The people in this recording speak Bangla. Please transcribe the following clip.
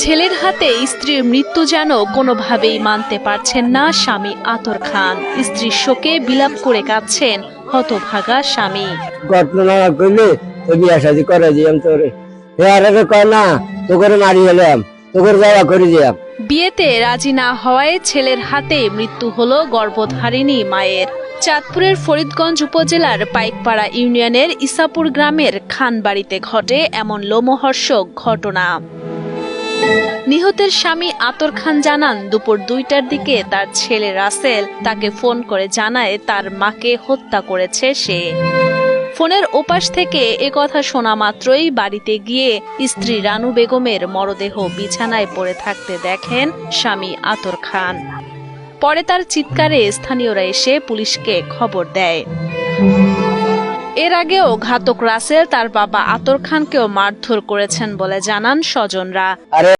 ছেলের হাতে স্ত্রীর মৃত্যু যেন কোনোভাবেই মানতে পারছেন না স্বামী আতর খান। স্ত্রীর শোকে বিলাপ করে কাঁদছেন হতভাগা স্বামী। ঘটনা করলে তো বিয়া শাদি করে দিলাম তোরে হেয়ারে কয় না তোকে মারি হলাম তোকে যাওয়া করে দিলাম। বিয়েতে রাজি না হওয়ায় ছেলের হাতে মৃত্যু হলো গর্ভধারিণী মায়ের। চাঁদপুরের ফরিদগঞ্জ উপজেলার পাইকপাড়া ইউনিয়নের ইসাপুর গ্রামের খানবাড়িতে ঘটে এমন লোমহর্ষক ঘটনা। নিহতের স্বামী আতর খান জানান, দুপুর 2টার দিকে তার ছেলে রাসেল তাকে ফোন করে জানায় তার মাকে হত্যা করেছে সে। ফোনের ওপাশ থেকে একথা শোনা মাত্রই বাড়িতে গিয়ে স্ত্রী রানু বেগমের মরদেহ বিছানায় পড়ে থাকতে দেখেন স্বামী আতর খান। পরে তার চিৎকারে স্থানীয়রা এসে পুলিশকে খবর দেয়। এর আগেও ঘাতক রাসেল তার বাবা আতর খানকেও মারধর করেছেন বলে জানান স্বজনরা।